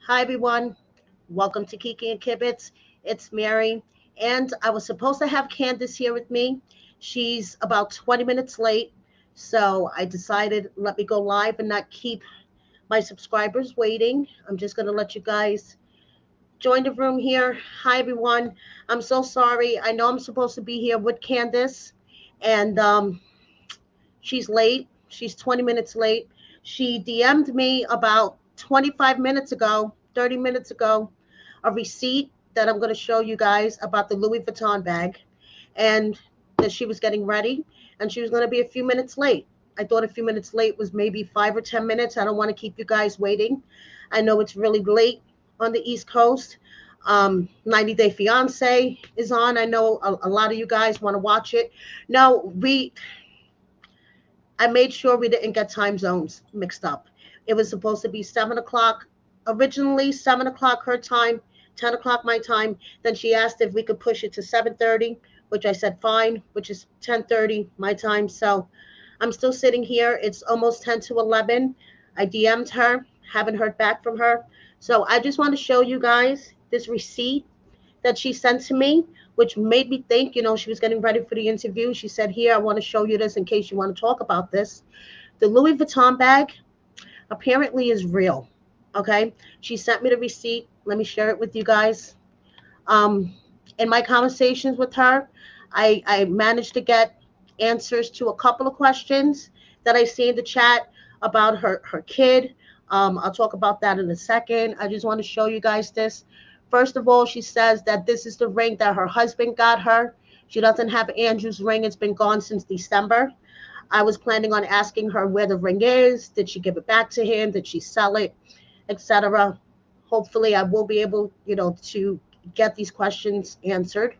Hi, everyone. Welcome to Kiki and Kibitz. It's Mary. And I was supposed to have Candice here with me. She's about 20 minutes late. So I decided let me go live and not keep my subscribers waiting. I'm just going to let you guys join the room here. Hi, everyone. I'm so sorry. I know I'm supposed to be here with Candice, and she's late. She's 20 minutes late. She DM'd me about 25 minutes ago, 30 minutes ago, a receipt that I'm going to show you guys about the Louis Vuitton bag, and that she was getting ready and she was going to be a few minutes late. I thought a few minutes late was maybe 5 or 10 minutes. I don't want to keep you guys waiting. I know it's really late on the East Coast. 90 Day Fiance is on. I know a lot of you guys want to watch it. No, I made sure we didn't get time zones mixed up. It was supposed to be 7 o'clock, originally 7 o'clock her time, 10 o'clock my time. Then she asked if we could push it to 7:30, which I said fine, which is 10:30 my time. So I'm still sitting here. It's almost 10 to 11. I DM'd her, haven't heard back from her. So I just want to show you guys this receipt that she sent to me, which made me think, she was getting ready for the interview. She said, here, I want to show you this in case you want to talk about this. The Louis Vuitton bag apparently is real. Okay. She sent me the receipt. Let me share it with you guys. Um, in my conversations with her, I managed to get answers to a couple of questions that I see in the chat about her kid. I'll talk about that in a second. I just want to show you guys this. First of all, she says that this is the ring that her husband got her. She doesn't have Andrew's ring. It's been gone since December. I was planning on asking her where the ring is. Did she give it back to him? Did she sell it, etc.? Hopefully, I will be able, to get these questions answered.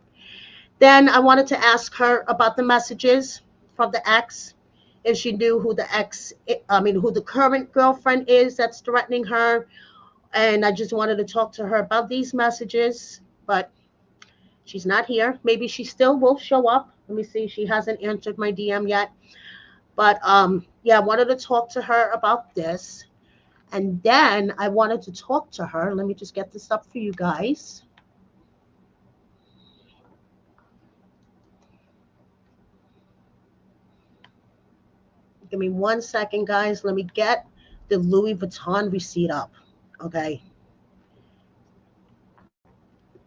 Then I wanted to ask her about the messages from the ex, if she knew who the who the current girlfriend is that's threatening her. And I just wanted to talk to her about these messages, but she's not here. Maybe she still will show up. Let me see. She hasn't answered my DM yet. But yeah, I wanted to talk to her about this. And then I wanted to talk to her. Let me just get this up for you guys. Give me 1 second, guys. Let me get the Louis Vuitton receipt up. Okay.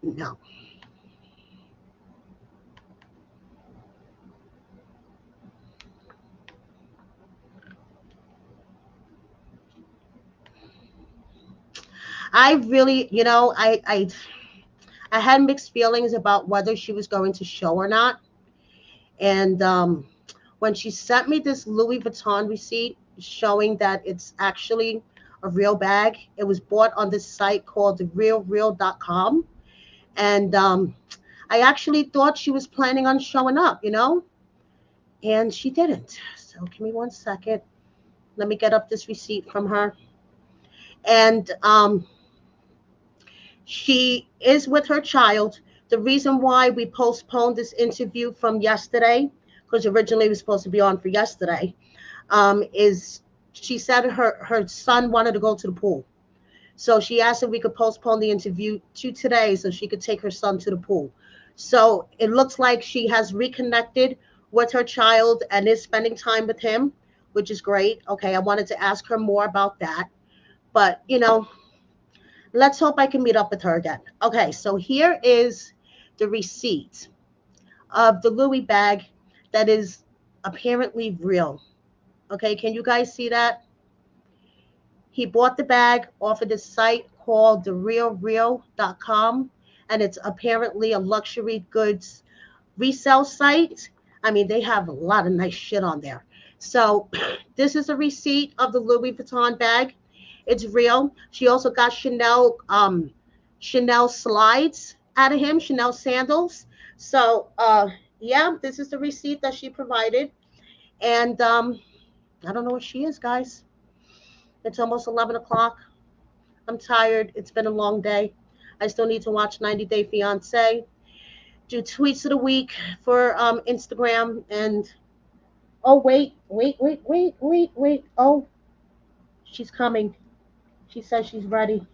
No. I really, I had mixed feelings about whether she was going to show or not. And when she sent me this Louis Vuitton receipt showing that it's actually a real bag, it was bought on this site called therealreal.com. And I actually thought she was planning on showing up, and she didn't. So give me 1 second. Let me get up this receipt from her. And she is with her child. The reason why we postponed this interview from yesterday, because originally it was supposed to be on for yesterday, is she said her son wanted to go to the pool. So she asked if we could postpone the interview to today so she could take her son to the pool. So it looks like she has reconnected with her child and is spending time with him, which is great. Okay, I wanted to ask her more about that. But, let's hope I can meet up with her again. Okay, so here is the receipt of the Louis bag that is apparently real. Okay, can you guys see that? He bought the bag off of this site called therealreal.com, and it's apparently a luxury goods resale site. I mean, they have a lot of nice shit on there. So this is a receipt of the Louis Vuitton bag. It's real. She also got Chanel slides out of him, Chanel sandals. So yeah, this is the receipt that she provided. And I don't know where she is, guys. It's almost 11 o'clock. I'm tired. It's been a long day. I still need to watch 90 Day Fiance, do tweets of the week for Instagram. And oh, wait. Oh, she's coming. She says she's ready.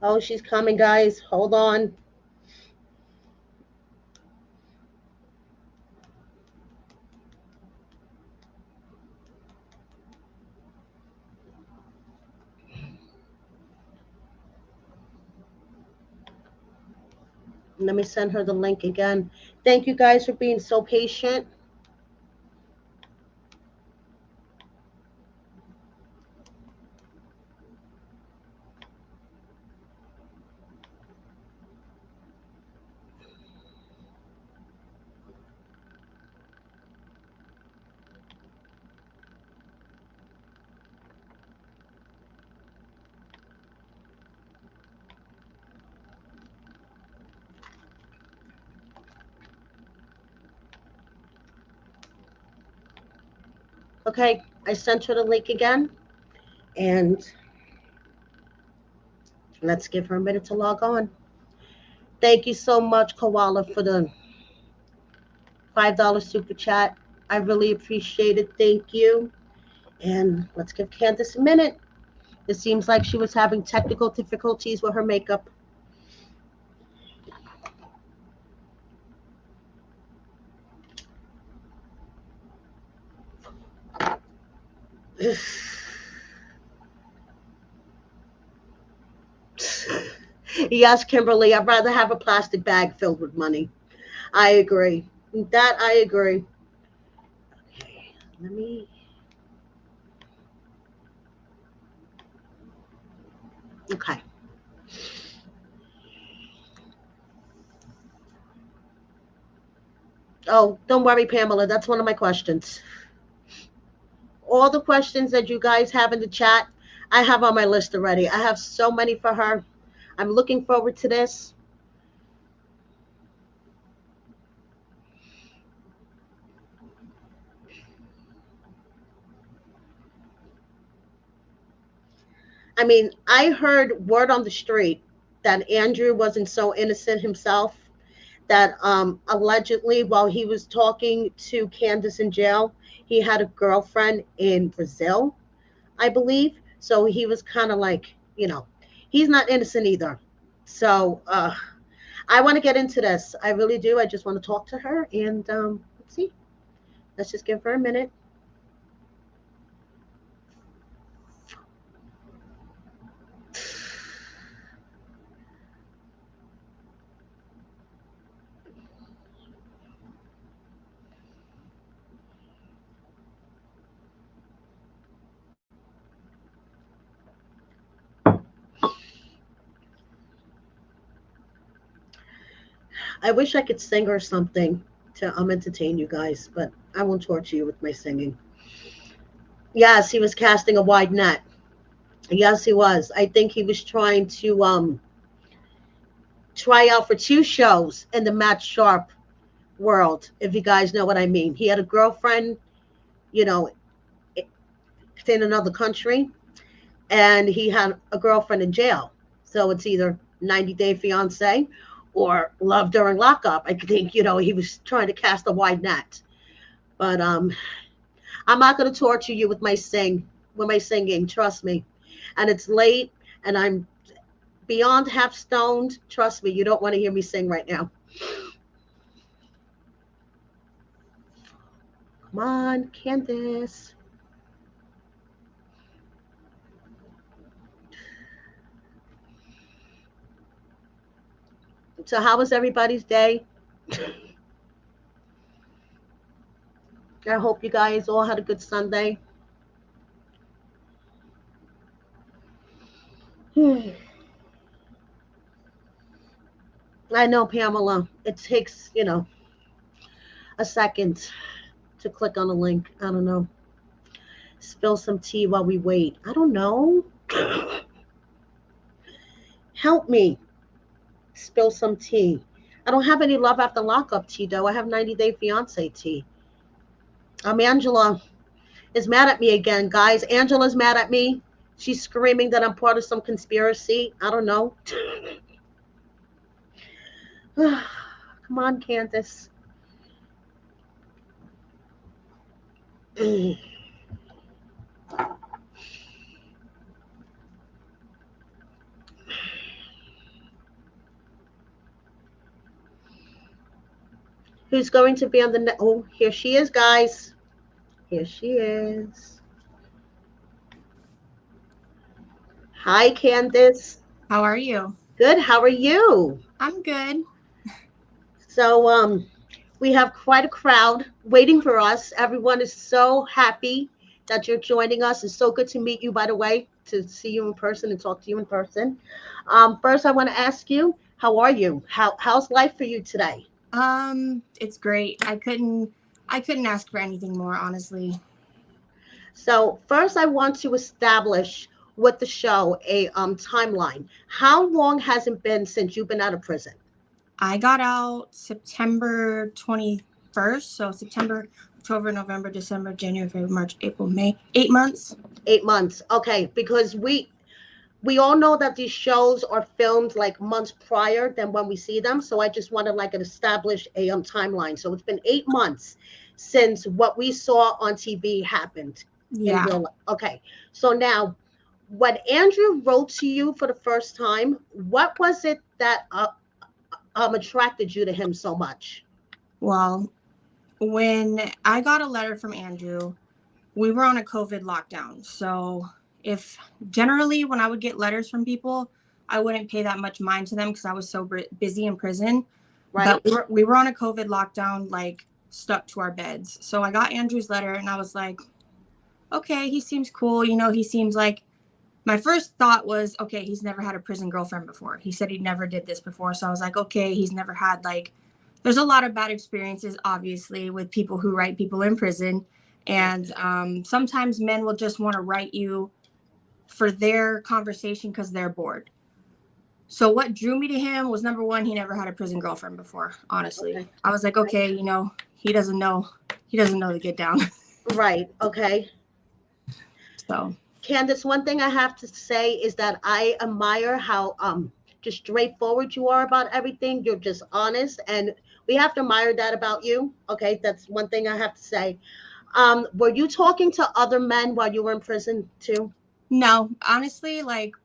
Oh, she's coming, guys. Hold on. Let me send her the link again. Thank you guys for being so patient. Okay, I sent her the link again. And let's give her a minute to log on. Thank you so much, Koala, for the $5 super chat. I really appreciate it. Thank you. And let's give Candice a minute. It seems like she was having technical difficulties with her makeup. Yes, Kimberly, I'd rather have a plastic bag filled with money. I agree. That I agree. Okay, let me. Okay. Oh, don't worry, Pamela. That's one of my questions. All the questions that you guys have in the chat, I have on my list already. I have so many for her. I'm looking forward to this. I mean, I heard word on the street that Andrew wasn't so innocent himself, that allegedly while he was talking to Candice in jail, he had a girlfriend in Brazil, I believe. So he was kind of like, he's not innocent either. So I want to get into this. I really do. I just want to talk to her. And let's see. Let's just give her a minute. I wish I could sing or something to entertain you guys, but I won't torture you with my singing. Yes, he was casting a wide net. Yes, he was. I think he was trying to try out for two shows in the Matt Sharp world, if you guys know what I mean. He had a girlfriend, you know, in another country, and he had a girlfriend in jail. So it's either 90 Day Fiance or Love During Lockup. I think, he was trying to cast a wide net. But I'm not going to torture you with my singing, trust me. And it's late, and I'm beyond half stoned. Trust me, you don't want to hear me sing right now. Come on, Candice. So how was everybody's day? I hope you guys all had a good Sunday. I know, Pamela. It takes, a second to click on a link. I don't know. Spill some tea while we wait. I don't know. Help me. Spill some tea. I don't have any love after lockup tea, though. I have 90 Day Fiance tea. Angela is mad at me again, guys. Angela's mad at me. She's screaming that I'm part of some conspiracy. I don't know. Come on, Candice. who's going to be on the oh, here she is, guys. Here she is. Hi, Candice. How are you? Good. How are you? I'm good. So, we have quite a crowd waiting for us. Everyone is so happy that you're joining us. It's so good to meet you, by the way, to see you in person and talk to you in person. First, I want to ask you, how are you? How's life for you today? It's great. I couldn't ask for anything more, honestly. So, first, I want to establish with the show a timeline. How long has it been since you've been out of prison? I got out September 21st, so September, October, November, December, January, February, March, April, May. 8 months. 8 months. Okay, because we all know that these shows are filmed like months prior than when we see them. So I just wanted like an established timeline. So it's been 8 months since what we saw on TV happened in Yeah. real life. Okay, so now when Andrew wrote to you for the first time, what was it that attracted you to him so much? Well, when I got a letter from Andrew, we were on a COVID lockdown. So, if generally when I would get letters from people, I wouldn't pay that much mind to them because I was so busy in prison. But Right? we were on a COVID lockdown, like stuck to our beds. So I got Andrew's letter and I was like, okay, he seems cool. He seems like my first thought was, okay, he's never had a prison girlfriend before. He said he never did this before. So I was like, okay, he's never had like, there's a lot of bad experiences, obviously, with people who write people in prison. And sometimes men will just want to write you for their conversation because they're bored. So what drew me to him was number one, he never had a prison girlfriend before, honestly. Okay. I was like, okay, he doesn't know to get down. Right. Okay. So Candice, one thing I have to say is that I admire how just straightforward you are about everything. You're just honest, and we have to admire that about you. Okay, that's one thing I have to say. Were you talking to other men while you were in prison too? no, honestly, like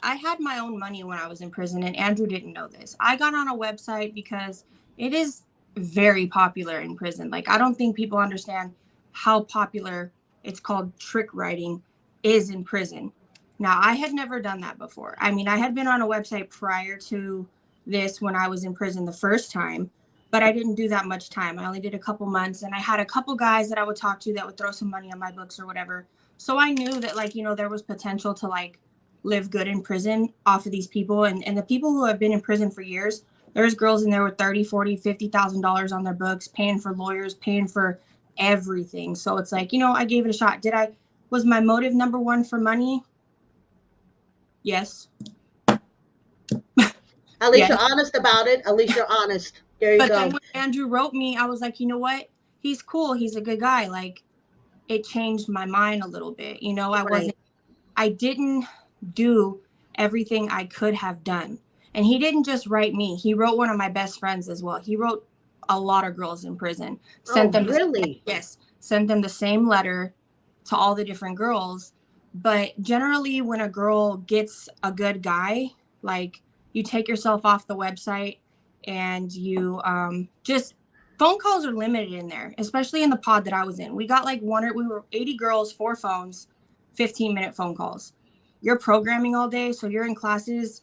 I had my own money when I was in prison, and Andrew didn't know this. I got on a website because it is very popular in prison. Like, I don't think people understand how popular it's called trick writing is in prison. Now, I had never done that before. I mean, I had been on a website prior to this when I was in prison the first time, but I didn't do that much time. I only did a couple months, and I had a couple guys that I would talk to that would throw some money on my books or whatever. So I knew that, like, there was potential to, like, live good in prison off of these people. And the people who have been in prison for years, there's girls in there with 30, 40, $50,000 on their books, paying for lawyers, paying for everything. So it's like, I gave it a shot. Was my motive number one for money? Yes. At least you're Yes. honest about it. At least you're honest. There you But then go. when Andrew wrote me, I was like, you know what? He's cool. He's a good guy. Like, it changed my mind a little bit. Right. I didn't do everything I could have done. And he didn't just write me. He wrote one of my best friends as well. He wrote a lot of girls in prison. Oh, really? Sent them the same letter to all the different girls. But generally when a girl gets a good guy, like you take yourself off the website and you just phone calls are limited in there, especially in the pod that I was in. We got like we were 80 girls, 4 phones, 15-minute phone calls. You're programming all day, so you're in classes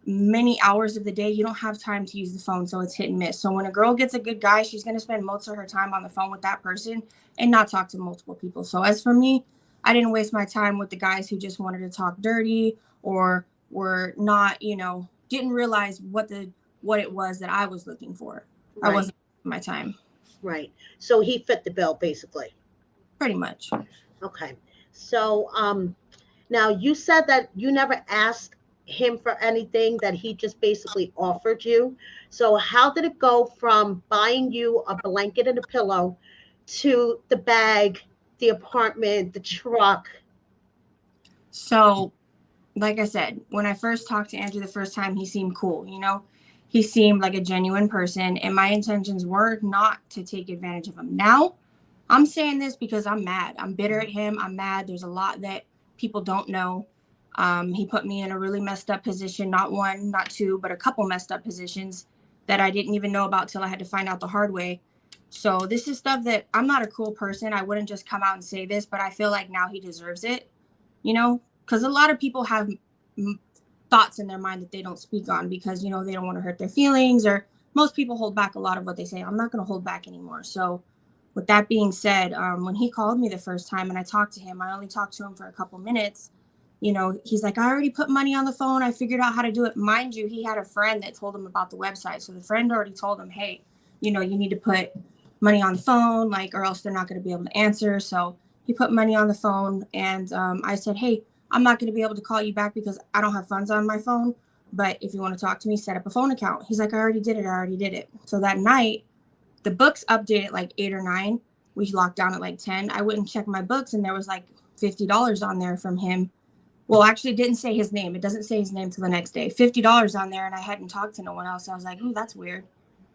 many hours of the day. You don't have time to use the phone, so it's hit and miss. So when a girl gets a good guy, she's going to spend most of her time on the phone with that person and not talk to multiple people. So as for me, I didn't waste my time with the guys who just wanted to talk dirty or were not, didn't realize what it was that I was looking for. I Right. wasn't my time, Right. So he fit the bill basically. pretty much. Okay. So now you said that you never asked him for anything, that he just basically offered you. So how did it go from buying you a blanket and a pillow to the bag, the apartment, the truck? So like I said, when I first talked to Andrew the first time, he seemed cool, He seemed like a genuine person, and my intentions were not to take advantage of him. Now, I'm saying this because I'm mad. I'm bitter at him. I'm mad. There's a lot that people don't know. He put me in a really messed up position, not one, not two, but a couple messed up positions that I didn't even know about till I had to find out the hard way. So this is stuff that I'm not a cruel person. I wouldn't just come out and say this, but I feel like now he deserves it, you know, because a lot of people have thoughts in their mind that they don't speak on because, you know, they don't want to hurt their feelings, or most people hold back a lot of what they say. I'm not going to hold back anymore. So with that being said, when he called me the first time and I talked to him, I only talked to him for a couple minutes. You know, he's like, I already put money on the phone. I figured out how to do it. Mind you, he had a friend that told him about the website. So the friend already told him, hey, you know, you need to put money on the phone, like, or else they're not going to be able to answer. So he put money on the phone. And I said, hey, I'm not going to be able to call you back because I don't have funds on my phone. But if you want to talk to me, set up a phone account. He's like, I already did it. So that night, the books updated like 8 or 9. We locked down at like 10. I went and checked my books and there was like $50 on there from him. Well, actually, it didn't say his name. It doesn't say his name till the next day. $50 on there, and I hadn't talked to no one else. I was like, ooh, that's weird.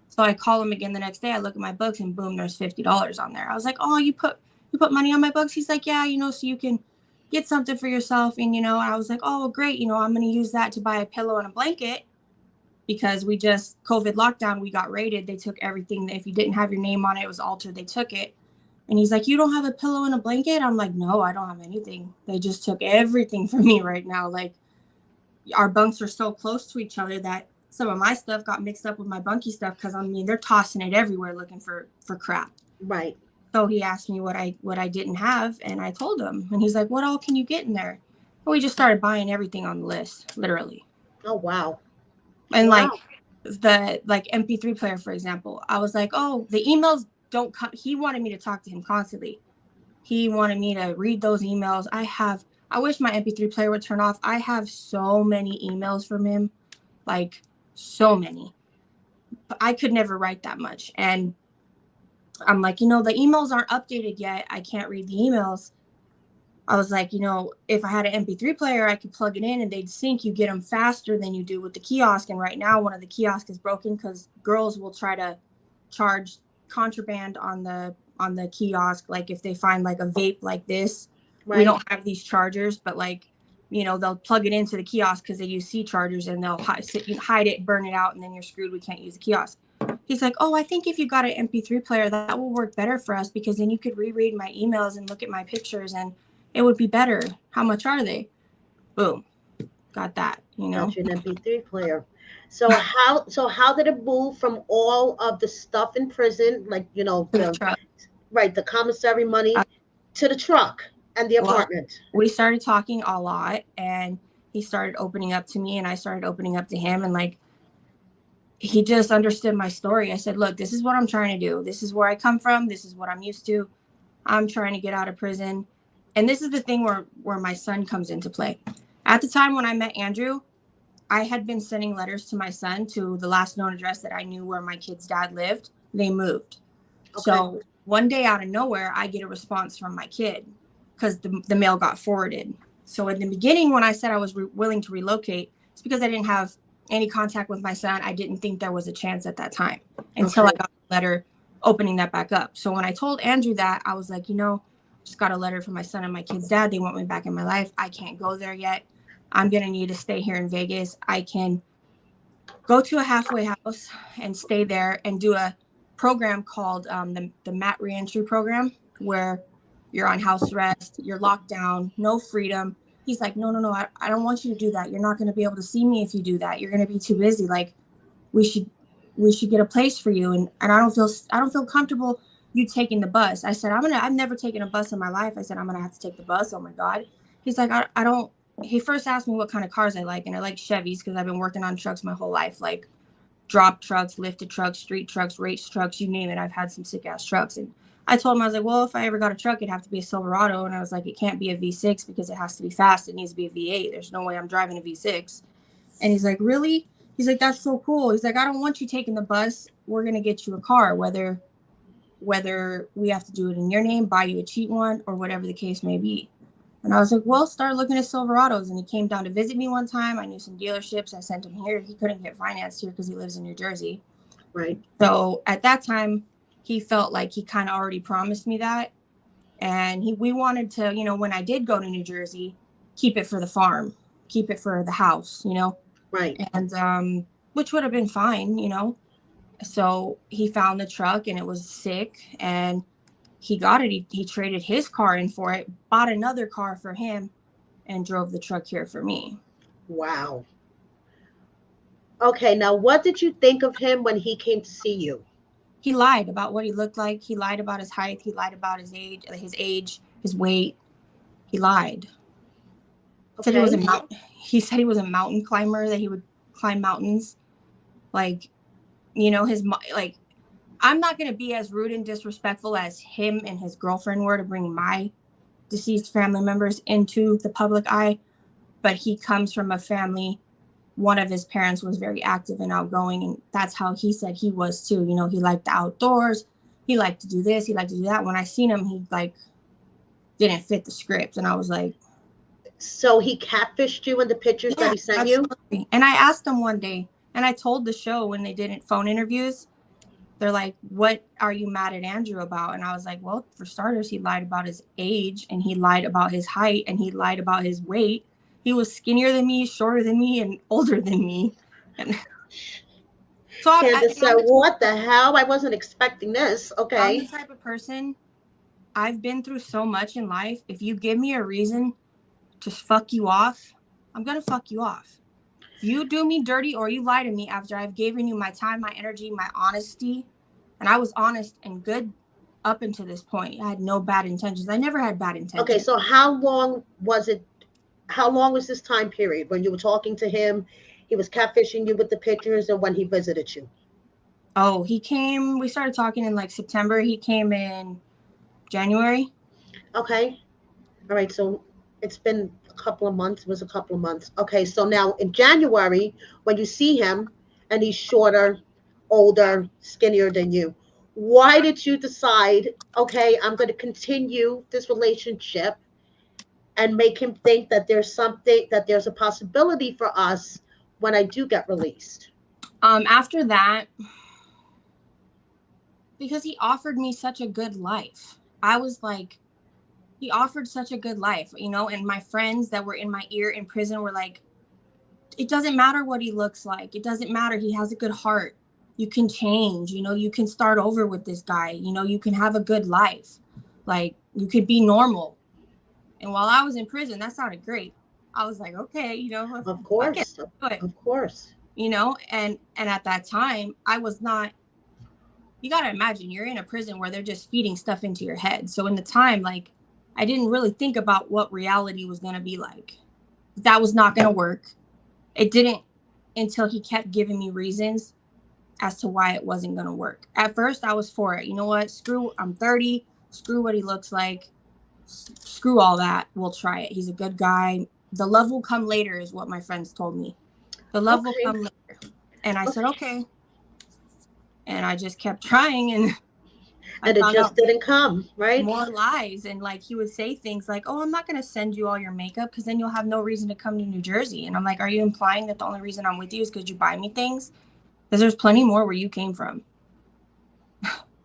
So I call him again the next day. I look at my books, and boom, there's $50 on there. I was like, oh, you put money on my books? He's like, yeah, you know, so you can get something for yourself. And, you know, I was like, oh, well, great. You know, I'm going to use that to buy a pillow and a blanket because we just COVID lockdown. We got raided. They took everything. If you didn't have your name on it, it was altered. They took it. And he's like, you don't have a pillow and a blanket? I'm like, no, I don't have anything. They just took everything from me right now. Like, our bunks are so close to each other that some of my stuff got mixed up with my bunkie stuff because, I mean, they're tossing it everywhere looking for crap. Right. So he asked me what I didn't have, and I told him. And he's like, what all can you get in there? And we just started buying everything on the list, literally. Oh, wow. And, Wow. like MP3 player, for example, I was like, oh, the emails don't come. He wanted me to talk to him constantly. He wanted me to read those emails. I wish my MP3 player would turn off. I have so many emails from him, like so many. But I could never write that much. And I'm like, you know, the emails aren't updated yet. I can't read the emails. I was like, you know, if I had an MP3 player, I could plug it in and they'd sync. You get them faster than you do with the kiosk. And right now, one of the kiosks is broken because girls will try to charge contraband on the kiosk. Like if they find like a vape like this, Right. We don't have these chargers, but like, you know, they'll plug it into the kiosk because they use C chargers and they'll hide it, burn it out, and then you're screwed. We can't use the kiosk. He's like, oh, I think if you got an MP3 player, that will work better for us because then you could reread my emails and look at my pictures and it would be better. How much are they? Boom. Got that, you know. Got you an MP3 player. So how did it move from all of the stuff in prison, like, you know, the commissary money, to the truck and the apartment? We started talking a lot and he started opening up to me and I started opening up to him, and like he just understood my story. I said, look, this is what I'm trying to do. This is where I come from. This is what I'm used to. I'm trying to get out of prison. And this is the thing where my son comes into play. At the time when I met Andrew, I had been sending letters to my son to the last known address that I knew where my kid's dad lived. They moved. Okay. So one day out of nowhere, I get a response from my kid because the mail got forwarded. So in the beginning, when I said I was willing to relocate, it's because I didn't have any contact with my son. I didn't think there was a chance at that time until I got a letter opening that back up. So when I told Andrew that, I was like, you know, just got a letter from my son and my kid's dad. They want me back in my life. I can't go there yet. I'm going to need to stay here in Vegas. I can go to a halfway house and stay there and do a program called the MAT reentry program, where you're on house arrest, you're locked down, no freedom. He's like, no, I don't want you to do that. You're not going to be able to see me if you do that. You're going to be too busy. Like, we should get a place for you. And I don't feel comfortable you taking the bus. I said, I've never taken a bus in my life. I said, I'm going to have to take the bus. Oh my God. He's like, I don't, he first asked me what kind of cars I like. And I like Chevys because I've been working on trucks my whole life. Like drop trucks, lifted trucks, street trucks, race trucks, you name it. I've had some sick ass trucks. And I told him, I was like, well, if I ever got a truck, it'd have to be a Silverado. And I was like, it can't be a V6 because it has to be fast. It needs to be a V8. There's no way I'm driving a V6. And he's like, really? He's like, that's so cool. He's like, I don't want you taking the bus. We're going to get you a car, whether we have to do it in your name, buy you a cheap one, or whatever the case may be. And I was like, well, start looking at Silverados. And he came down to visit me one time. I knew some dealerships. I sent him here. He couldn't get financed here because he lives in New Jersey. Right. So at that time, he felt like he kind of already promised me that. And we wanted to, you know, when I did go to New Jersey, keep it for the farm, keep it for the house, you know. Right. And which would have been fine, you know. So he found the truck and it was sick, and he got it. He traded his car in for it, bought another car for him, and drove the truck here for me. Wow. Okay, now what did you think of him when he came to see you? He lied about what he looked like. He lied about his height. He lied about his weight. He lied. Said he was Okay. he said he was a mountain climber, that he would climb mountains. Like, like, I'm not going to be as rude and disrespectful as him and his girlfriend were to bring my deceased family members into the public eye. But he comes from a family, one of his parents was very active and outgoing, and that's how he said he was too. He liked the outdoors. He liked to do this. He liked to do that. When I seen him, he like didn't fit the script, and I was like, so he catfished you in the pictures that yeah, he sent you? absolutely. And I asked him one day, and I told the show when they did phone interviews, they're like, what are you mad at Andrew about? And I was like, well, for starters, he lied about his age, and he lied about his height, and he lied about his weight. He was skinnier than me, shorter than me, and older than me. And so Candice said, what the hell? I wasn't expecting this. Okay. I'm the type of person, I've been through so much in life. If you give me a reason to fuck you off, I'm going to fuck you off. If you do me dirty or you lie to me after I've given you my time, my energy, my honesty, and I was honest and good up until this point. I had no bad intentions. I never had bad intentions. Okay, so how long was it? How long was this time period when you were talking to him? He was catfishing you with the pictures, and when he visited you? Oh, we started talking in like September. He came in January. Okay. All right, so it's been a couple of months. It was a couple of months. Okay, so now in January, when you see him and he's shorter, older, skinnier than you, why did you decide, okay, I'm going to continue this relationship and make him think that there's a possibility for us when I do get released? After that, because he offered me such a good life. I was like, he offered such a good life, and my friends that were in my ear in prison were like, it doesn't matter what he looks like. It doesn't matter. He has a good heart. You can change, you can start over with this guy. You can have a good life. Like, you could be normal. And while I was in prison, that sounded great. I was like, okay, Of course. Of course. And at that time, I was not, you got to imagine, you're in a prison where they're just feeding stuff into your head. So in the time, like, I didn't really think about what reality was going to be like. That was not going to work. It didn't until he kept giving me reasons as to why it wasn't going to work. At first, I was for it. You know what? I'm 30. Screw what he looks like. Screw all that. We'll try it. He's a good guy. The love will come later is what my friends told me. The love will come later. And I said, okay. And I just kept trying, and it just didn't come, right? More lies. And like, he would say things like, oh, I'm not going to send you all your makeup because then you'll have no reason to come to New Jersey. And I'm like, are you implying that the only reason I'm with you is because you buy me things? Because there's plenty more where you came from.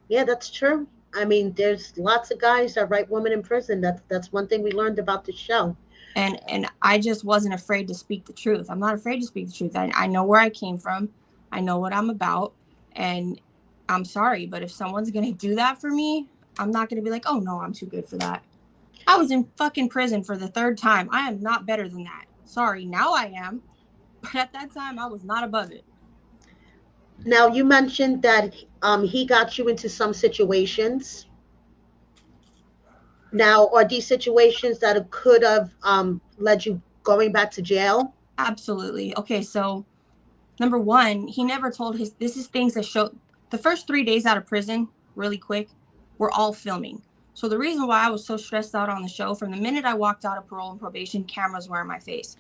Yeah, that's true. I mean, there's lots of guys that write women in prison. That's one thing we learned about the show. And I just wasn't afraid to speak the truth. I'm not afraid to speak the truth. I know where I came from. I know what I'm about. And I'm sorry, but if someone's going to do that for me, I'm not going to be like, oh, no, I'm too good for that. I was in fucking prison for the third time. I am not better than that. Sorry, now I am. But at that time, I was not above it. Now, you mentioned that he got you into some situations. Now, are these situations that could have led you going back to jail? Absolutely. Okay, so number one, he never told this is things that show the first 3 days out of prison, really quick, we're all filming. So the reason why I was so stressed out on the show, from the minute I walked out of parole and probation, cameras were in my face.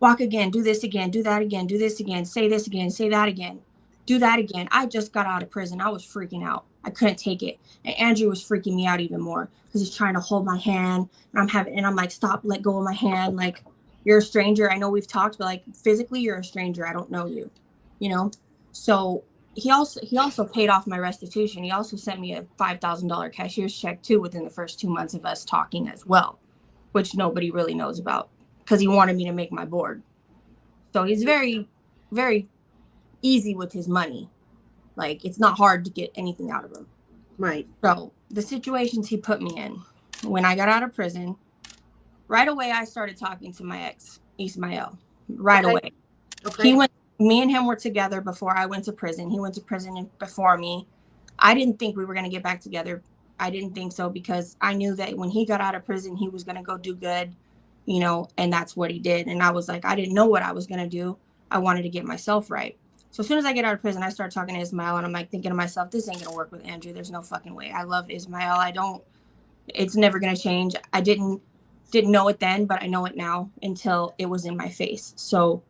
Walk again, do this again, do that again, do this again, say this again, say that again, do that again. I just got out of prison. I was freaking out. I couldn't take it. And Andrew was freaking me out even more because he's trying to hold my hand. And I'm like, stop, let go of my hand. Like, you're a stranger. I know we've talked, but like, physically, you're a stranger. I don't know you, So he also paid off my restitution. He also sent me a $5,000 cashier's check too within the first 2 months of us talking as well, which nobody really knows about because he wanted me to make my board. So he's very, very easy with his money. Like, it's not hard to get anything out of him. Right. So the situations he put me in, when I got out of prison, right away I started talking to my ex, Ismael. Right away. Okay. Me and him were together before I went to prison. He went to prison before me. I didn't think we were going to get back together. I didn't think so, because I knew that when he got out of prison, he was going to go do good, you know, and that's what he did. And I was like, I didn't know what I was going to do. I wanted to get myself right. So as soon as I get out of prison, I start talking to Ismael, and I'm like thinking to myself, this ain't going to work with Andrew. There's no fucking way. I love Ismael. It's never going to change. I didn't know it then, but I know it now until it was in my face. So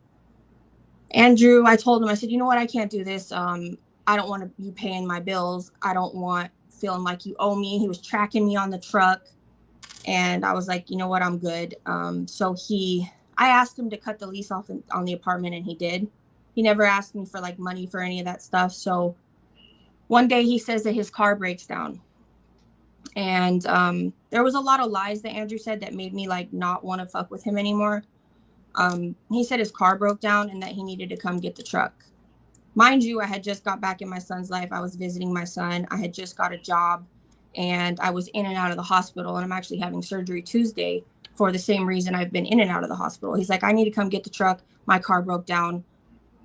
Andrew, I told him, I said, you know what? I can't do this. I don't want to be paying my bills. I don't want feeling like you owe me. He was tracking me on the truck. And I was like, you know what? I'm good. So I asked him to cut the lease off on the apartment, and he did. He never asked me for like money for any of that stuff. So one day he says that his car breaks down. And there was a lot of lies that Andrew said that made me like not want to fuck with him anymore. He said his car broke down and that he needed to come get the truck. Mind you, I had just got back in my son's life. I was visiting my son. I had just got a job, and I was in and out of the hospital, and I'm actually having surgery Tuesday for the same reason I've been in and out of the hospital. He's like, I need to come get the truck. My car broke down,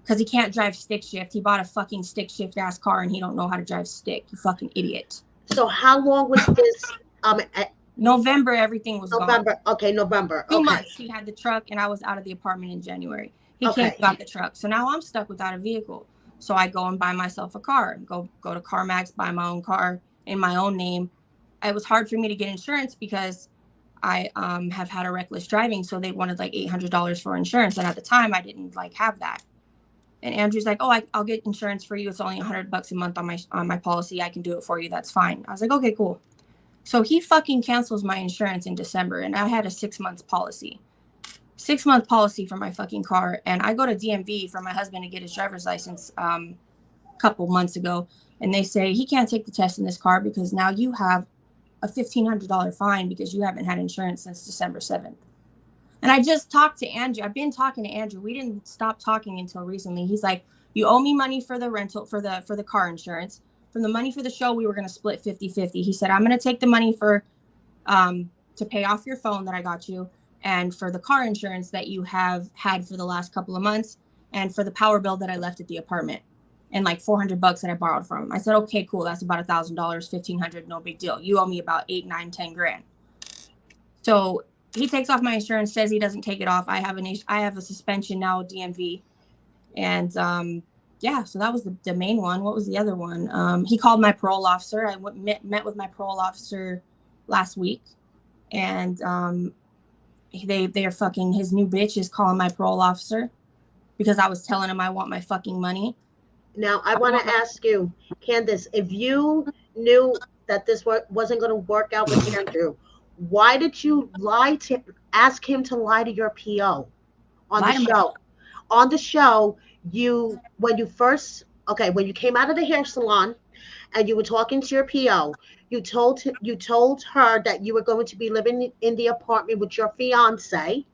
because he can't drive stick shift. He bought a fucking stick shift ass car, and he don't know how to drive stick. You fucking idiot. So how long was this? November, everything was November. gone. Okay, November. 2 months he had the truck, and I was out of the apartment in January. He came and got the truck. So now I'm stuck without a vehicle. So I go and buy myself a car, go to CarMax, buy my own car in my own name. It was hard for me to get insurance because I have had a reckless driving. So they wanted like $800 for insurance. And at the time I didn't like have that. And Andrew's like, oh, I'll get insurance for you. It's only $100 a month on my policy. I can do it for you. That's fine. I was like, okay, cool. So he fucking cancels my insurance in December, and I had a 6 months policy. 6 month policy for my fucking car. And I go to DMV for my husband to get his driver's license a couple months ago. And they say he can't take the test in this car because now you have a $1,500 fine because you haven't had insurance since December 7th. And I just talked to Andrew. I've been talking to Andrew. We didn't stop talking until recently. He's like, you owe me money for the rental, for the car insurance. From the money for the show, we were going to split 50-50. He said, I'm going to take the money for to pay off your phone that I got you, and for the car insurance that you have had for the last couple of months, and for the power bill that I left at the apartment, and like $400 that I borrowed from him. I said, okay, cool. That's about $1,000, $1,500, no big deal. You owe me about 8, 9, 10 grand. So he takes off my insurance, says he doesn't take it off. I have a suspension now at DMV. And yeah, so that was the main one. What was the other one? He called my parole officer. I met with my parole officer last week, and they are fucking, his new bitch is calling my parole officer because I was telling him I want my fucking money. Now I want to ask you, Candice, if you knew that this wasn't going to work out with Andrew, why did you ask him to lie to your PO on the show? On the show, when you came out of the hair salon and you were talking to your PO, you told her that you were going to be living in the apartment with your fiance,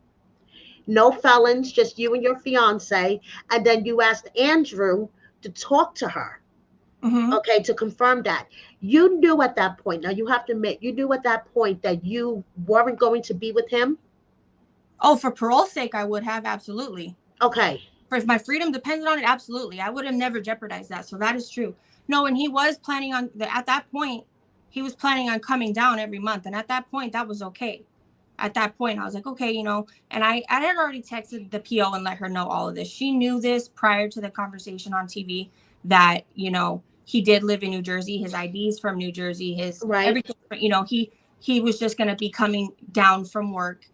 no felons, just you and your fiance, and then you asked Andrew to talk to her. Mm-hmm. Okay, to confirm that. You knew at that point, now you have to admit, you knew at that point that you weren't going to be with him? Oh, for parole's sake, I would have, absolutely. Okay. If my freedom depended on it, absolutely. I would have never jeopardized that. So that is true. No, and he was planning on, at that point, he was planning on coming down every month. And at that point, that was okay. At that point, I was like, okay, you know, and I had already texted the PO and let her know all of this. She knew this prior to the conversation on TV that, you know, he did live in New Jersey. His ID's from New Jersey. His everything, you know, he was just going to be coming down from work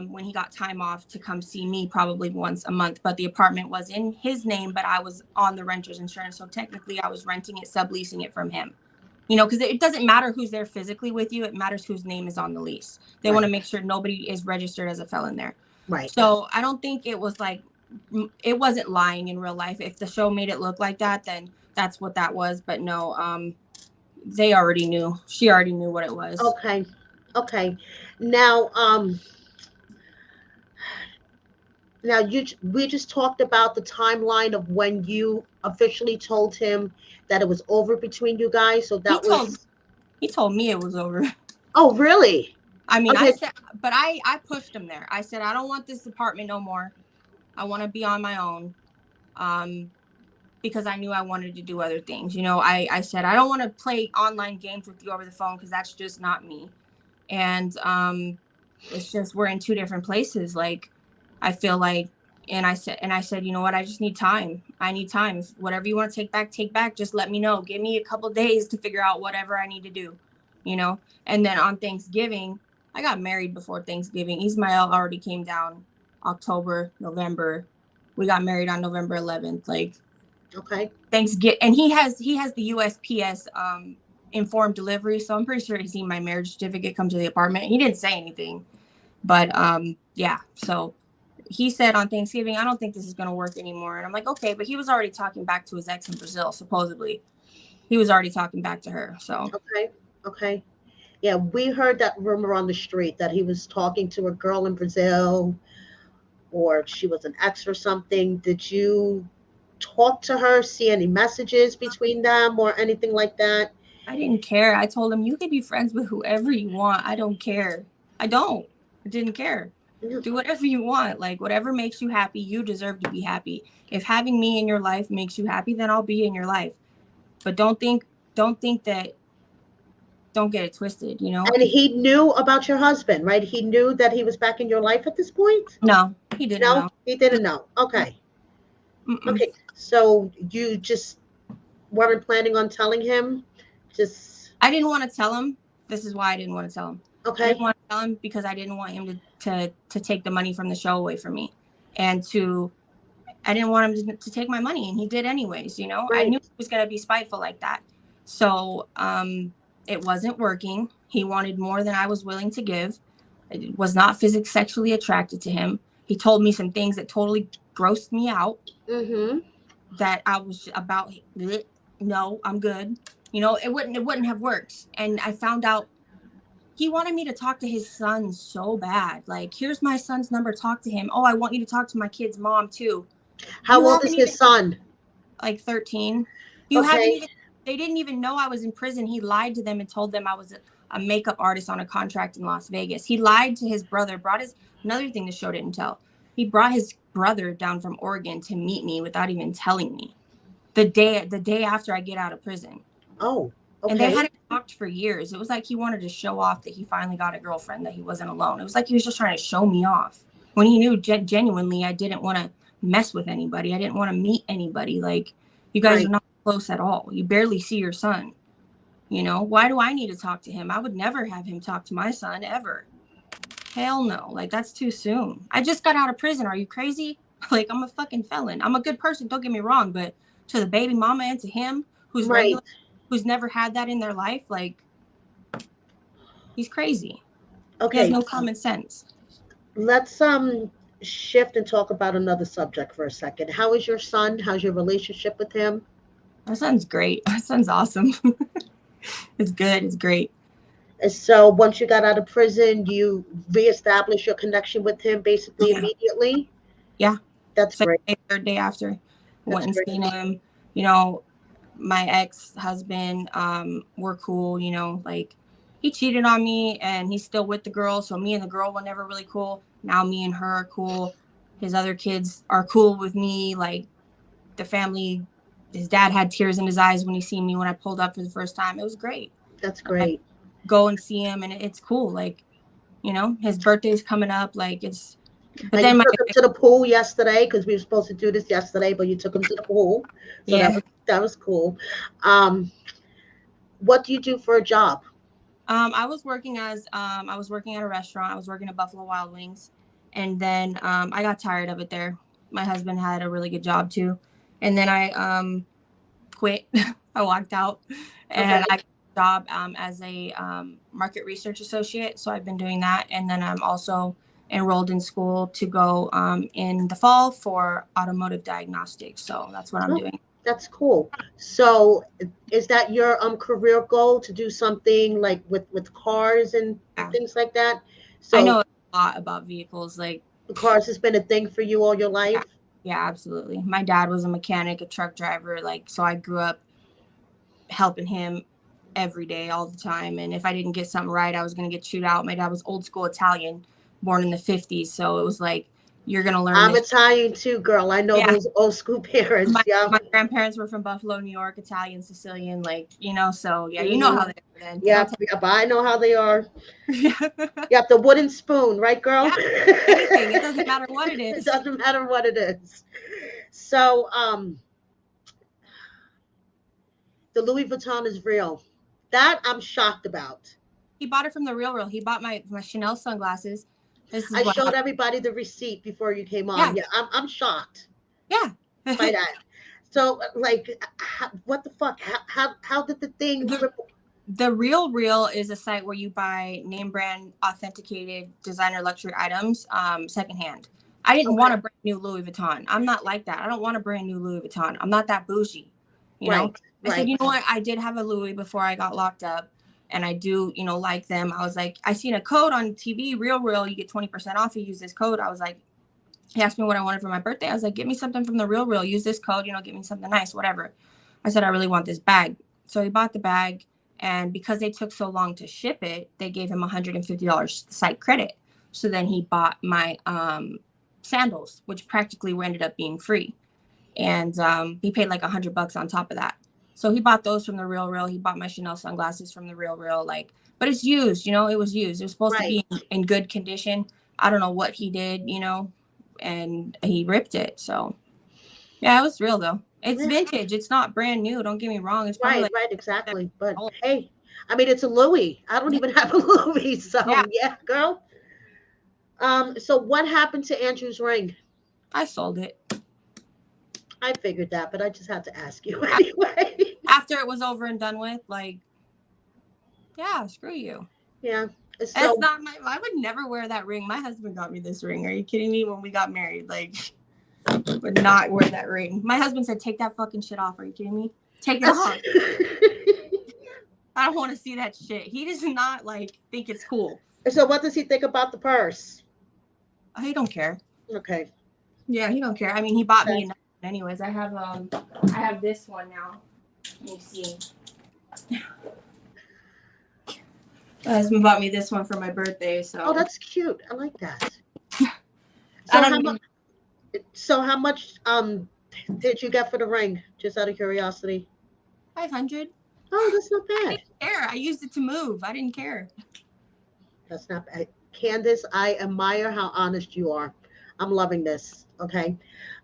when he got time off to come see me probably once a month. But the apartment was in his name, but I was on the renter's insurance. So technically I was renting it, subleasing it from him. You know, because it doesn't matter who's there physically with you. It matters whose name is on the lease. They want to make sure nobody is registered as a felon there. Right. So I don't think it was like, it wasn't lying in real life. If the show made it look like that, then that's what that was. But no, they already knew. She already knew what it was. Okay. Now, Now, we just talked about the timeline of when you officially told him that it was over between you guys. So He that told was, he told me it was over. oh, really? I mean, I Okay. said, but I pushed him there. I said, I don't want this apartment no more. I want to be on my own. Um, because I knew I wanted to do other things. You know, I said, I don't want to play online games with you over the phone because that's just not me. And it's just we're in two different places. Like, I feel like, and I said, you know what, I just need time. I need time. If whatever you want to take back. Just let me know. Give me a couple days to figure out whatever I need to do, you know. And then on Thanksgiving, I got married before Thanksgiving. Ismael already came down October, November. We got married on November 11th. Like, Okay. Thanksgiving, and he has the USPS informed delivery, so I'm pretty sure he's seen my marriage certificate come to the apartment. He didn't say anything, but yeah. So he said on Thanksgiving, I don't think this is gonna work anymore, and I'm like, okay, but he was already talking back to his ex in Brazil. Supposedly, he was already talking back to her. So Okay. Okay. Yeah, we heard that rumor on the street that he was talking to a girl in Brazil, or she was an ex or something. Did you talk to her, see any messages between them or anything like that? I didn't care. I told him you can be friends with whoever you want. I don't care. I don't. I didn't care. Yeah. Do whatever you want. Like, whatever makes you happy, you deserve to be happy. If having me in your life makes you happy, then I'll be in your life. But don't think that, don't get it twisted, you know? And he knew about your husband, right? He knew that he was back in your life at this point? No, he didn't No, know. he didn't know. Okay. Mm-mm. Okay. So you just weren't planning on telling him? Just, I didn't want to tell him. This is why I didn't want to tell him. I didn't okay. want to tell him because I didn't want him to take the money from the show away from me. And I didn't want him to take my money, and he did anyways, you know? I Right. knew he was going to be spiteful like that. So it wasn't working. He wanted more than I was willing to give. I was not physically sexually attracted to him. He told me some things that totally grossed me out, Mm-hmm. that I was about, no, I'm good. You know, it wouldn't have worked. And I found out he wanted me to talk to his son so bad. Like, here's my son's number, talk to him. Oh, I want you to talk to my kid's mom too. How You old haven't is his even, son? like, 13. You haven't Okay. even, they didn't even know I was in prison. He lied to them and told them I was a makeup artist on a contract in Las Vegas. He lied to his brother, another thing the show didn't tell. He brought his brother down from Oregon to meet me without even telling me the day after I get out of prison. Oh, And they okay. hadn't talked for years. It was like he wanted to show off that he finally got a girlfriend, that he wasn't alone. It was like he was just trying to show me off when he knew genuinely I didn't want to mess with anybody. I didn't want to meet anybody. Like, you guys are Right. not close at all. You barely see your son. You know, why do I need to talk to him? I would never have him talk to my son ever. Hell no. Like, that's too soon. I just got out of prison. Are you crazy? Like, I'm a fucking felon. I'm a good person. Don't get me wrong. But to the baby mama and to him, who's Right. regular, who's never had that in their life, like, he's crazy. He has Okay. no common sense. Let's shift and talk about another subject for a second. How is your son? How's your relationship with him? My son's great. My son's awesome. It's good. It's great. And so once you got out of prison, you reestablished your connection with him basically Yeah. immediately. Yeah. That's Second great. day, third day after, went That's and great. seen him. You know, my ex-husband, we're cool, you know, like, he cheated on me and he's still with the girl. So me and the girl were never really cool. Now me and her are cool. His other kids are cool with me. Like, the family, his dad had tears in his eyes when he seen me when I pulled up for the first time. It was great. That's I great. go and see him and it's cool. Like, you know, his birthday's coming up. Like, but And you then took him to the pool yesterday because we were supposed to do this yesterday, but you took him to the pool. So yeah. that was cool. Um, what do you do for a job? I was working at a restaurant. I was working at Buffalo Wild Wings, and then I got tired of it there. My husband had a really good job too, and then I quit. I walked out, Okay. and I got a job as a market research associate. So I've been doing that, and then I'm also enrolled in school to go in the fall for automotive diagnostics. So that's what I'm Oh, doing. that's cool. So is that your career goal to do something like with cars and Yeah. things like that? I So know a lot about vehicles. Like, The cars has been a thing for you all your Yeah, life? yeah, absolutely. My dad was a mechanic, a truck driver, like, so I grew up helping him every day, all the time. And if I didn't get something right, I was going to get chewed out. My dad was old school Italian, born in the 50s. So it was like, you're going to learn I'm this. Italian too, girl. I know Yeah. those old school parents. Yeah. My grandparents were from Buffalo, New York, Italian, Sicilian, like, so yeah, you know Hmm. how they are then. They don't Yep. Yep. I know how they are. take Yep. The wooden spoon, right, girl? yeah, anything. It doesn't matter what it It is. doesn't matter what it is. So, the Louis Vuitton is real. That I'm shocked about. He bought it from the real. He bought my Chanel sunglasses. This is I what showed happened. everybody the receipt before you came on. Yeah. Yeah, I'm shocked Yeah. by that. So, like, what the fuck? How did the thing the ripple? The Real is a site where you buy name brand authenticated designer luxury items secondhand. I didn't want Okay, a brand new Louis Vuitton. I'm not like that. I don't want a brand new Louis Vuitton. I'm not that bougie, you know. right, I said, right, you know what? I did have a Louis before I got locked up, and I do, like them. I was like, I seen a code on TV, Real, you get 20% off. You use this code. I was like, he asked me what I wanted for my birthday. I was like, get me something from the Real. Use this code, get me something nice, whatever. I said, I really want this bag. So he bought the bag. And because they took so long to ship it, they gave him $150 site credit. So then he bought my sandals, which practically ended up being free. And he paid like $100 on top of that. So he bought those from the Real. He bought my Chanel sunglasses from the Real. Like, but it's used, it was used. It was supposed to right. be in good condition. I don't know what he did, and he ripped it. So yeah, it was real though. It's Yeah, vintage. It's not brand new. Don't get me wrong. It's probably right, like right, 7 exactly. But old. hey, I mean, it's a Louis. I don't Yeah. even have a Louis, Yeah. so yeah, girl. So what happened to Andrew's ring? I sold it. I figured that, but I just had to ask you anyway. After it was over and done with, like, yeah, screw you. Yeah. That's So not I would never wear that ring. My husband got me this ring. Are you kidding me? When we got married, like, would not wear that ring. My husband said, take that fucking shit off. Are you kidding me? Take it off. I don't want to see that shit. He does not, like, think it's cool. So what does he think about the purse? He don't care. Okay. Yeah, he don't care. I mean, he bought me Okay. another one anyways. I have this one now. Let me see. My husband bought me this one for my birthday, so. Oh, that's cute. I like that. I don't even. So how much did you get for the ring? Just out of curiosity. 500. Oh, that's not I bad. didn't care. I used it to move. I didn't care. That's not bad. Candice, I admire how honest you are. I'm loving this. Okay.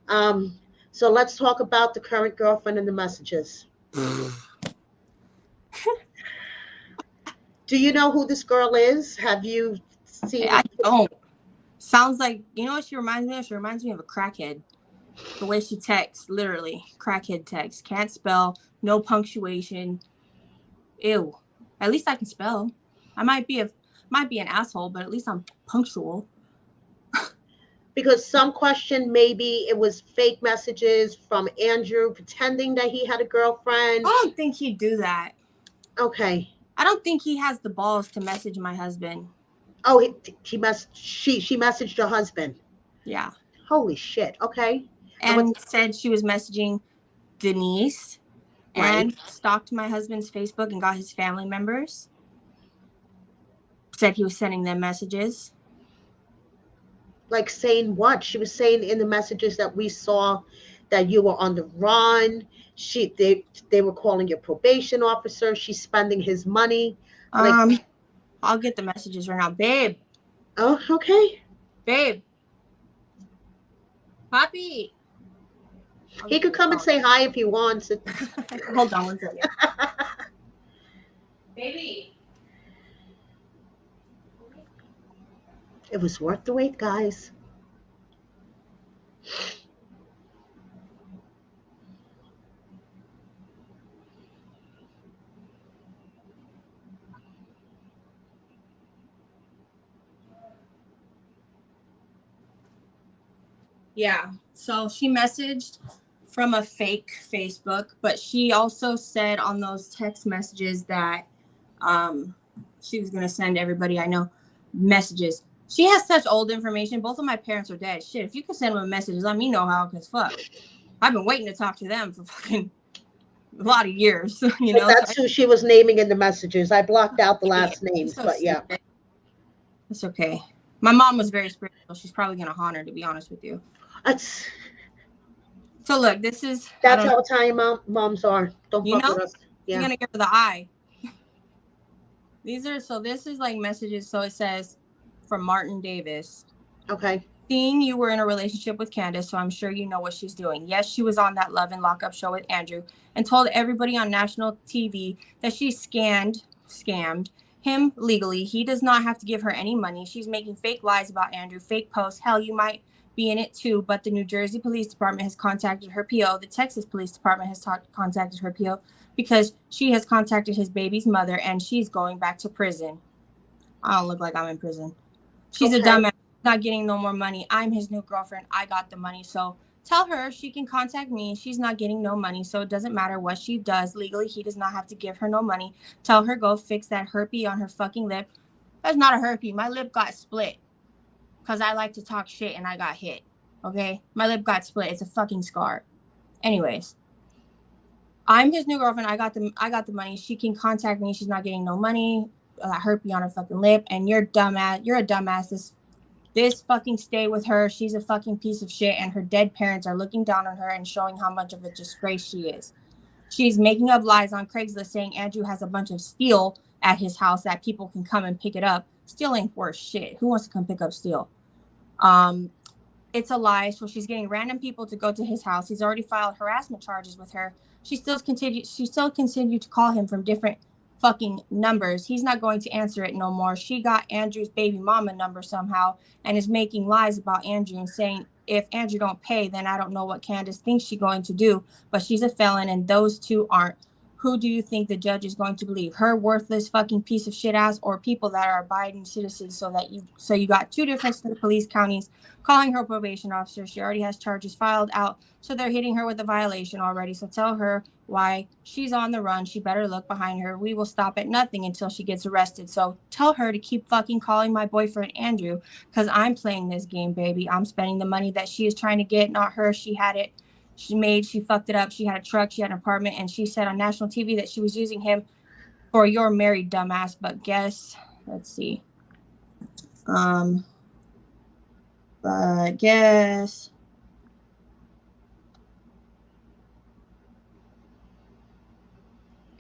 Um, so let's talk about the current girlfriend and the messages. Do you know who this girl is? Have you seen I it? don't. Sounds like, what she reminds me of? She reminds me of a crackhead. The way she texts, literally, crackhead text. Can't spell, no punctuation. Ew. At least I can spell. I might be an asshole, but at least I'm punctual. Because some question maybe it was fake messages from Andrew pretending that he had a girlfriend. I don't think he'd do that. Okay. I don't think he has the balls to message my husband. Oh, she messaged her husband. Yeah. Holy shit. Okay. And said she was messaging Denise and stalked my husband's Facebook and got his family members. Said he was sending them messages. Like saying what? She was saying in the messages that we saw that you were on the run. They were calling your probation officer. She's spending his money. Like, I'll get the messages right now. Babe. oh, okay. Babe. Poppy. He could come and say hi if he wants. Hold on one second. Baby. It was worth the wait, guys. Yeah. So she messaged from a fake Facebook, but she also said on those text messages that she was going to send everybody I know messages. She has such old information. Both of my parents are dead. Shit, if you can send them a message, let me know how, because fuck. I've been waiting to talk to them for fucking a lot of years, you know? That's who she was naming in the messages. I blocked out the last names, so but yeah. stupid. It's okay. My mom was very spiritual. She's probably going to haunt her, to be honest with you. That's So look, this is... That's how Italian moms are. Don't fuck with us. Yeah. You're going to give her the eye. This is like messages. So it says from Martin Davis. Okay. Seeing you were in a relationship with Candice, so I'm sure you know what she's doing. Yes, she was on that Love and Lockup show with Andrew and told everybody on national TV that she scammed him legally. He does not have to give her any money. She's making fake lies about Andrew, fake posts. Hell, you might be in it too, but the New Jersey Police Department has contacted her PO. The Texas Police Department has contacted her PO because she has contacted his baby's mother and she's going back to prison. I don't look like I'm in prison. She's a dumbass. Not getting no more money. I'm his new girlfriend. I got the money. So tell her she can contact me. She's not getting no money. So it doesn't matter what she does. Legally, he does not have to give her no money. Tell her go fix that herpy on her fucking lip. That's not a herpy. My lip got split because I like to talk shit and I got hit. Okay? My lip got split. It's a fucking scar. Anyways. I'm his new girlfriend. I got the money. She can contact me. She's not getting no money. Herpy on her fucking lip. And you're dumbass. You're a dumbass. This fucking stay with her. She's a fucking piece of shit, and her dead parents are looking down on her and showing how much of a disgrace she is. She's making up lies on Craigslist saying Andrew has a bunch of steel at his house that people can come and pick it up. Steel ain't worth shit. Who wants to come pick up steel? It's a lie. So she's getting random people to go to his house. He's already filed harassment charges with her. She still continued to call him from different fucking numbers. He's not going to answer it no more. She got Andrew's baby mama number somehow and is making lies about Andrew and saying if Andrew don't pay, then I don't know what Candice thinks she's going to do, but she's a felon and those two aren't. Who do you think the judge is going to believe? Her worthless fucking piece of shit ass or people that are Biden citizens? So you got two different police counties calling her probation officer. She already has charges filed out. So they're hitting her with a violation already. So tell her why she's on the run. She better look behind her. We will stop at nothing until she gets arrested. So tell her to keep fucking calling my boyfriend Andrew because I'm playing this game, baby. I'm spending the money that she is trying to get, not her. She had it. She fucked it up. She had a truck, she had an apartment, and she said on national TV that she was using him for your married dumbass. But let's see. I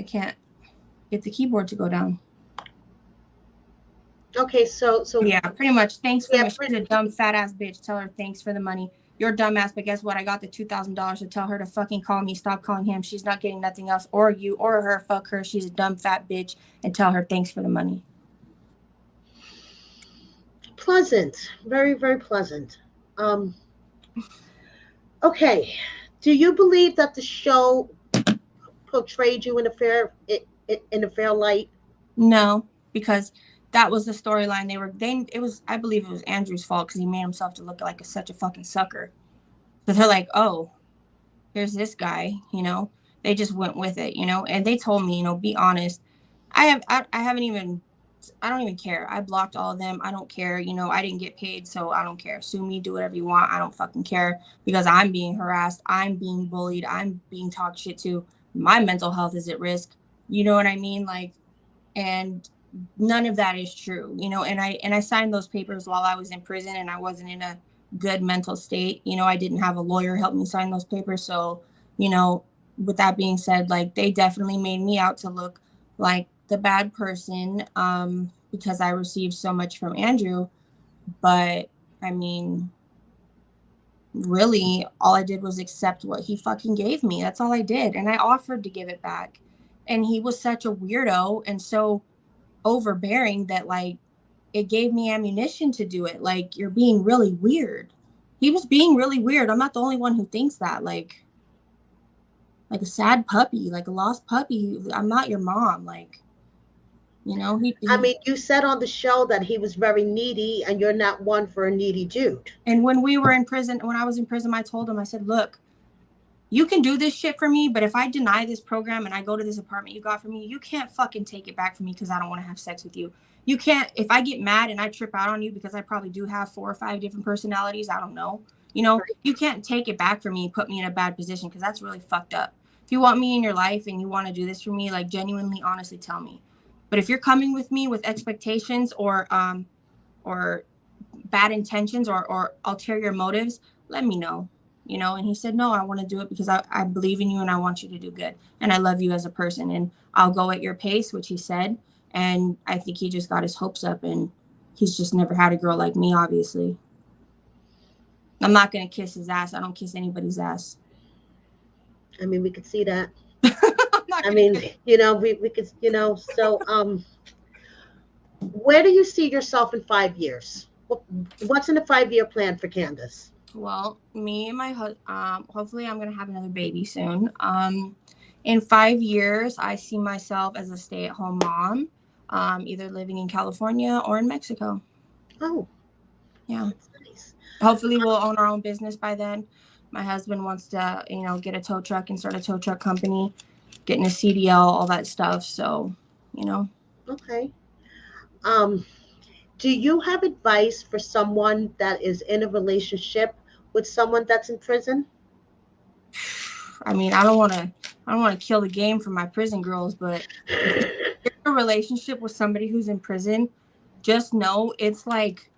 can't get the keyboard to go down. Okay, so yeah, pretty much. Thanks for she's a dumb fat ass bitch. Tell her thanks for the money. You're dumbass, but guess what? I got the $2,000 to tell her to fucking call me. Stop calling him. She's not getting nothing else. Or you or her. Fuck her. She's a dumb fat bitch. And tell her thanks for the money. Pleasant. Very, very pleasant. Okay. Do you believe that the show portrayed you in a fair light? No, because that was the storyline I believe it was Andrew's fault because he made himself to look like such a fucking sucker. So they're like, oh, here's this guy, they just went with it, and they told me, be honest. I don't even care. I blocked all of them. I don't care. I didn't get paid, so I don't care. Sue me, do whatever you want. I don't fucking care because I'm being harassed. I'm being bullied. I'm being talked shit to. My mental health is at risk. You know what I mean? And none of that is true, and I signed those papers while I was in prison and I wasn't in a good mental state. I didn't have a lawyer help me sign those papers. So, with that being said, they definitely made me out to look like the bad person because I received so much from Andrew. But I mean, really, all I did was accept what he fucking gave me. That's all I did. And I offered to give it back. And he was such a weirdo and so overbearing that it gave me ammunition to do it. You're being really weird. He was being really weird. I'm not the only one who thinks that. Like a sad puppy, like a lost puppy. I'm not your mom. I mean, you said on the show that he was very needy and you're not one for a needy dude. And when I was in prison, I told him, I said, look, you can do this shit for me, but if I deny this program and I go to this apartment you got for me, you can't fucking take it back from me because I don't want to have sex with you. You can't, if I get mad and I trip out on you because I probably do have 4 or 5 different personalities, I don't know. You know, you can't take it back from me and put me in a bad position because that's really fucked up. If you want me in your life and you want to do this for me, like genuinely, honestly, tell me. But if you're coming with me with expectations or bad intentions or ulterior motives, let me know. You know, and he said, no, I want to do it because I believe in you and I want you to do good. And I love you as a person and I'll go at your pace, which he said. And I think he just got his hopes up and he's just never had a girl like me, obviously. I'm not going to kiss his ass. I don't kiss anybody's ass. I mean, we could see that. I'm not I gonna mean, kiss. we could, so where do you see yourself in 5 years? What's in the 5 year plan for Candice? Well, me and my husband, hopefully I'm going to have another baby soon. In 5 years, I see myself as a stay-at-home mom, either living in California or in Mexico. Oh, Yeah. that's nice. Hopefully we'll own our own business by then. My husband wants to, get a tow truck and start a tow truck company, getting a CDL, all that stuff. So, Okay. Um, do you have advice for someone that is in a relationship with someone that's in prison? I mean, I don't want to kill the game for my prison girls, but if you're in a relationship with somebody who's in prison, just know it's like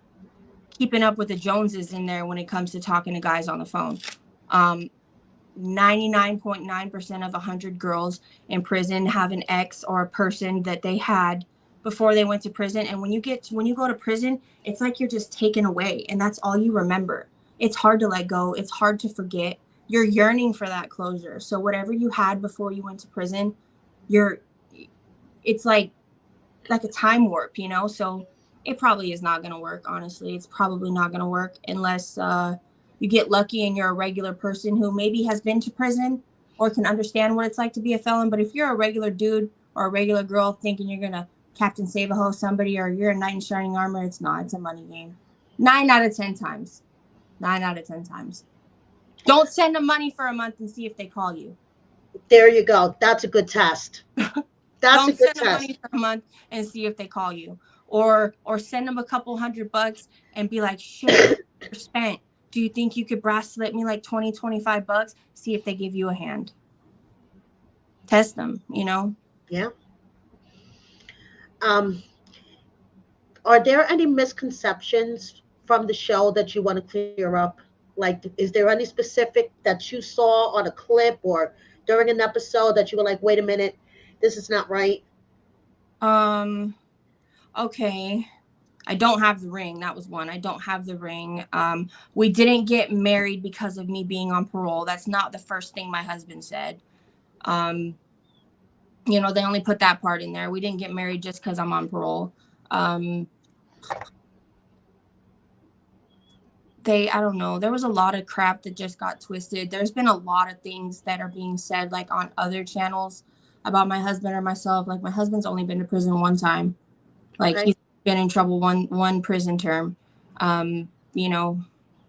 keeping up with the Joneses in there when it comes to talking to guys on the phone. 99.9% of 100 girls in prison have an ex or a person that they had before they went to prison. And when you go to prison, it's like you're just taken away and that's all you remember. It's hard to let go. It's hard to forget. You're yearning for that closure. So whatever you had before you went to prison, you're it's like a time warp, So it probably is not going to work. Honestly, it's probably not going to work unless you get lucky and you're a regular person who maybe has been to prison or can understand what it's like to be a felon. But if you're a regular dude or a regular girl thinking you're going to Captain Save-A-Ho somebody or you're a knight in shining armor, it's not. It's a money game. 9 out of 10 times. 9 out of 10 times. Don't send them money for a month and see if they call you. There you go. That's a good test. That's a Don't good send them money test. for a month and see if they call you. Or send them a couple $100 and be like, shit, you're spent. Do you think you could bracelet me like 20, $25? See if they give you a hand. Test them, Yeah. Um, are there any misconceptions from the show that you want to clear up? Like, is there any specific that you saw on a clip or during an episode that you were like, wait a minute, this is not right? Okay. I don't have the ring. That was one. I don't have the ring. We didn't get married because of me being on parole. That's not the first thing my husband said. They only put that part in there. We didn't get married just because I'm on parole. I don't know. There was a lot of crap that just got twisted. There's been a lot of things that are being said, like on other channels about my husband or myself. Like my husband's only been to prison one time. Like Okay. he's been in trouble one prison term. You know,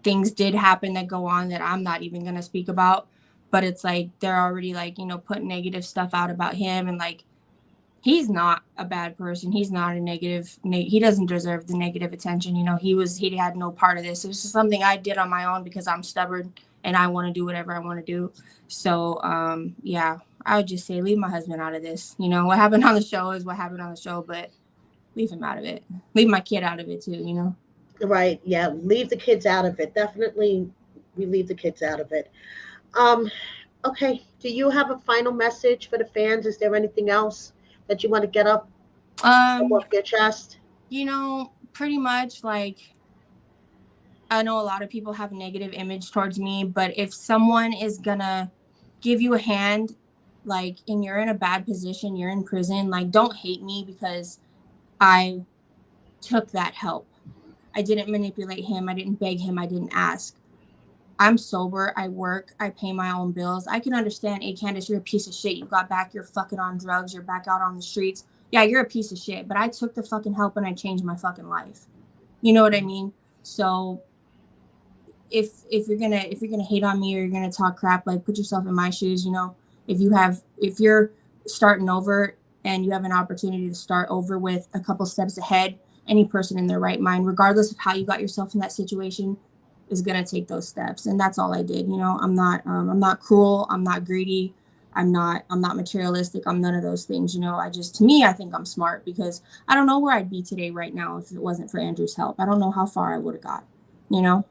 things did happen that go on that I'm not even gonna speak about. But it's like they're already like, putting negative stuff out about him and like he's not a bad person. He's not a negative. He doesn't deserve the negative attention. He had no part of this. It was just something I did on my own because I'm stubborn and I want to do whatever I want to do. So, yeah, I would just say leave my husband out of this. What happened on the show is what happened on the show, but leave him out of it. Leave my kid out of it too. Right. Yeah. Leave the kids out of it. Definitely, we leave the kids out of it. Um, okay. Do you have a final message for the fans? Is there anything else that you want to get up Um, off your chest? pretty much like I know a lot of people have a negative image towards me, but if someone is gonna give you a hand, like, and you're in a bad position, you're in prison, like, don't hate me because I took that help. I didn't manipulate him. I didn't beg him. I didn't ask. I'm sober. I work. I pay my own bills. I can understand, hey, Candice, you're a piece of shit. You got back. You're fucking on drugs. You're back out on the streets. Yeah, you're a piece of shit. But I took the fucking help and I changed my fucking life. You know what I mean? So if you're gonna hate on me or you're gonna talk crap, like put yourself in my shoes. If you're starting over and you have an opportunity to start over with a couple steps ahead, any person in their right mind, regardless of how you got yourself in that situation, is going to take those steps. And that's all I did. You know, I'm not cruel. I'm not greedy. I'm not materialistic. I'm none of those things. You know, to me, I think I'm smart, because I don't know where I'd be today right now if it wasn't for Andrew's help. I don't know how far I would have got. You know,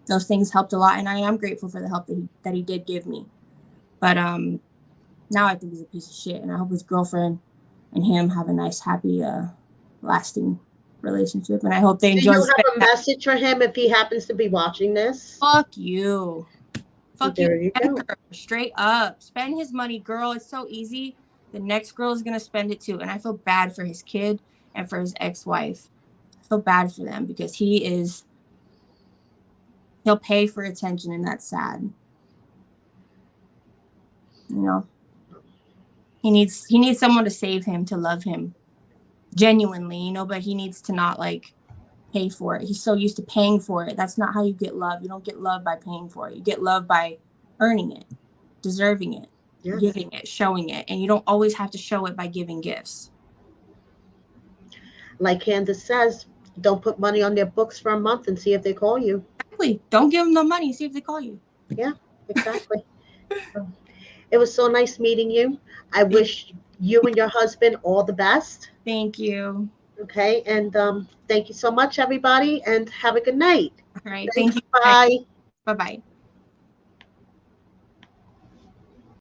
those things helped a lot, and I am grateful for the help that he did give me. But now I think he's a piece of shit, and I hope his girlfriend and him have a nice, happy, lasting relationship, and I hope they enjoy. Do you have a message for him if he happens to be watching this? Fuck you. Fuck there you. you go. Straight up. Spend his money, girl. It's so easy. The next girl is going to spend it too. And I feel bad for his kid and for his ex-wife. I feel bad for them, because he'll pay for attention, and that's sad. You know, he needs someone to save him, to love him genuinely, you know, but he needs to not like pay for it. He's so used to paying for it. That's not how you get love. You don't get love by paying for it. You get love by earning it, deserving it, yes, giving it, showing it. And you don't always have to show it by giving gifts. Like Candice says, don't put money on their books for a month and see if they call you. Exactly. Don't give them the money. See if they call you. Yeah, exactly. It was so nice meeting you. I wish you and your husband all the best. Thank you. Okay, and thank you so much, everybody, and have a good night. All right. Thank you. Bye. Bye-bye.